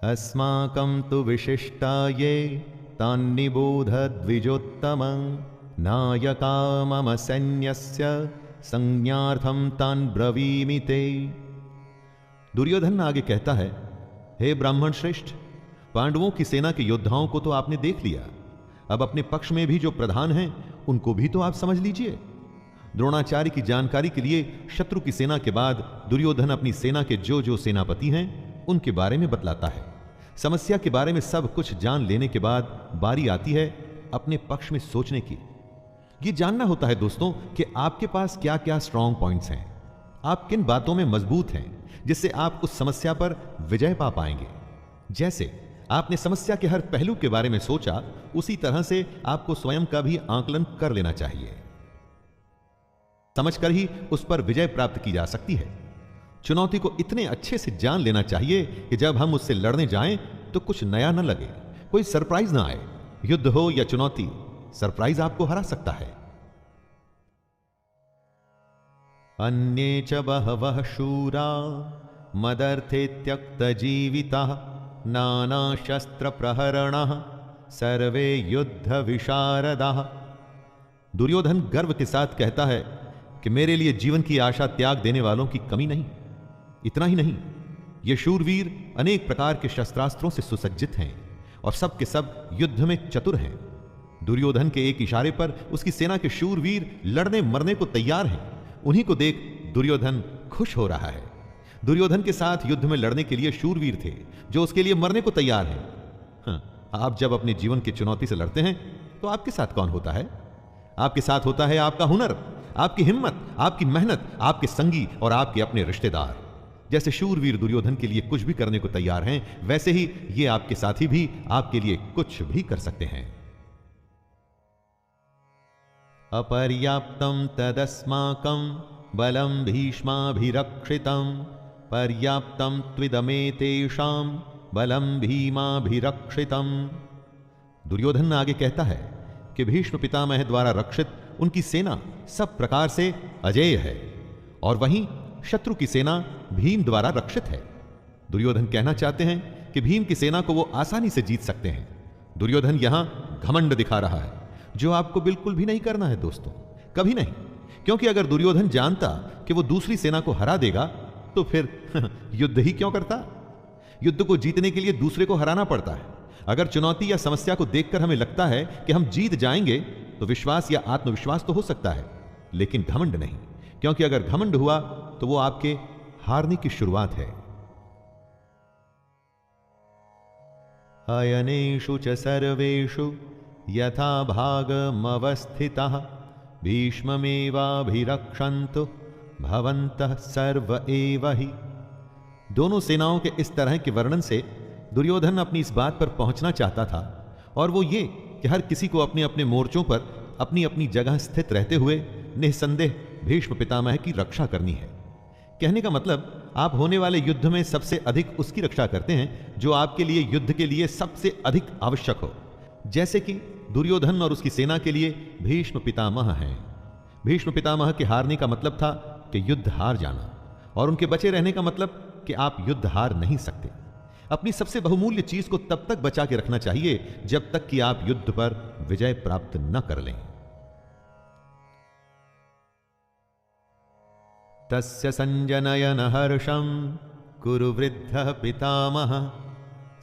अस्माकं तु विशिष्टाये तान्निबोध द्विजोत्तमं नायका मम सैन्यस्य संज्ञार्थं तान् ब्रवीमि ते। दुर्योधन आगे कहता है, हे ब्राह्मण श्रेष्ठ, पांडवों की सेना के योद्धाओं को तो आपने देख लिया, अब अपने पक्ष में भी जो प्रधान हैं उनको भी तो आप समझ लीजिए। द्रोणाचार्य की जानकारी के लिए शत्रु की सेना के बाद दुर्योधन अपनी सेना के जो जो सेनापति हैं उनके बारे में बतलाता है। समस्या के बारे में सब कुछ जान लेने के बाद बारी आती है अपने पक्ष में सोचने की। यह जानना होता है दोस्तों कि आपके पास क्या क्या स्ट्रांग पॉइंट्स हैं, आप किन बातों में मजबूत हैं जिससे आप उस समस्या पर विजय पा पाएंगे। जैसे आपने समस्या के हर पहलू के बारे में सोचा, उसी तरह से आपको स्वयं का भी आकलन कर लेना चाहिए। समझकर ही उस पर विजय प्राप्त की जा सकती है। चुनौती को इतने अच्छे से जान लेना चाहिए कि जब हम उससे लड़ने जाएं तो कुछ नया न लगे, कोई सरप्राइज ना आए। युद्ध हो या चुनौती, सरप्राइज आपको हरा सकता है। अन्ये च बहवः शूरा मदर्थे त्यक्त जीविताः नाना शस्त्र प्रहरणः सर्वे युद्ध विशारदाः। दुर्योधन गर्व के साथ कहता है कि मेरे लिए जीवन की आशा त्याग देने वालों की कमी नहीं। इतना ही नहीं, ये शूरवीर अनेक प्रकार के शस्त्रास्त्रों से सुसज्जित हैं और सब के सब युद्ध में चतुर हैं। दुर्योधन के एक इशारे पर उसकी सेना के शूरवीर लड़ने मरने को तैयार हैं। उन्हीं को देख दुर्योधन खुश हो रहा है। दुर्योधन के साथ युद्ध में लड़ने के लिए शूरवीर थे जो उसके लिए मरने को तैयार हैं। आप जब अपने जीवन की चुनौती से लड़ते हैं तो आपके साथ कौन होता है? आपके साथ होता है आपका हुनर, आपकी हिम्मत, आपकी मेहनत, आपके संगी और आपके अपने रिश्तेदार। जैसे शूरवीर दुर्योधन के लिए कुछ भी करने को तैयार हैं, वैसे ही ये आपके साथी भी आपके लिए कुछ भी कर सकते हैं। अपर्याप्तं तदस्माकं बलं भीष्माभिरक्षितं पर्याप्तं त्विदमेतेषां बलं भीमाभिरक्षितं। दुर्योधन आगे कहता है कि भीष्म पितामह द्वारा रक्षित उनकी सेना सब प्रकार से अजेय है और वहीं शत्रु की सेना भीम द्वारा रक्षित है। दुर्योधन कहना चाहते हैं कि भीम की सेना को वो आसानी से जीत सकते हैं। दुर्योधन यहां घमंड दिखा रहा है, जो आपको बिल्कुल भी नहीं करना है दोस्तों, कभी नहीं। क्योंकि अगर दुर्योधन जानता कि वो दूसरी सेना को हरा देगा तो फिर युद्ध ही क्यों करता? युद्ध को जीतने के लिए दूसरे को हराना पड़ता है। अगर चुनौती या समस्या को देखकर हमें लगता है कि हम जीत जाएंगे तो विश्वास या आत्मविश्वास तो हो सकता है, लेकिन घमंड नहीं। क्योंकि अगर घमंड हुआ तो वो आपके हारने की शुरुआत है। अयनेषु च सर्वेषु यथा भागमवस्थितः भीष्ममेवाभिरक्षन्तु भवन्तः सर्व एव हि। दोनों सेनाओं के इस तरह के वर्णन से दुर्योधन अपनी इस बात पर पहुंचना चाहता था, और वो ये कि हर किसी को अपने अपने मोर्चों पर अपनी अपनी जगह स्थित रहते हुए निस्संदेह भीष्म पितामह की रक्षा करनी है। कहने का मतलब, आप होने वाले युद्ध में सबसे अधिक उसकी रक्षा करते हैं जो आपके लिए युद्ध के लिए सबसे अधिक आवश्यक हो। जैसे कि दुर्योधन और उसकी सेना के लिए भीष्म पितामह हैं। भीष्म पितामह के हारने का मतलब था कि युद्ध हार जाना, और उनके बचे रहने का मतलब कि आप युद्ध हार नहीं सकते। अपनी सबसे बहुमूल्य चीज को तब तक बचा के रखना चाहिए जब तक कि आप युद्ध पर विजय प्राप्त न कर लें। तस्य संजनयन हर्षं कुरु वृद्धः पितामह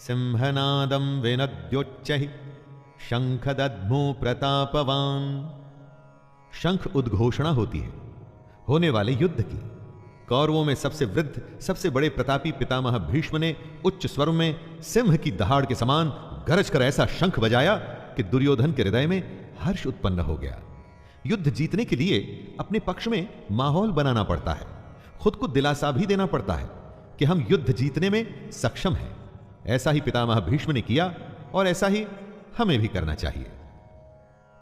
सिंहनादं विनद्योच्चैः शंखदध्मो प्रतापवान। शंख उद्घोषणा होती है होने वाले युद्ध की। कौरवों में सबसे वृद्ध, सबसे बड़े प्रतापी पितामह भीष्म ने उच्च स्वर में सिंह की दहाड़ के समान गरज कर ऐसा शंख बजाया कि दुर्योधन के हृदय में हर्ष उत्पन्न हो गया। युद्ध जीतने के लिए अपने पक्ष में माहौल बनाना पड़ता है, खुद को दिलासा भी देना पड़ता है कि हम युद्ध जीतने में सक्षम हैं। ऐसा ही पितामह भीष्म ने किया और ऐसा ही हमें भी करना चाहिए।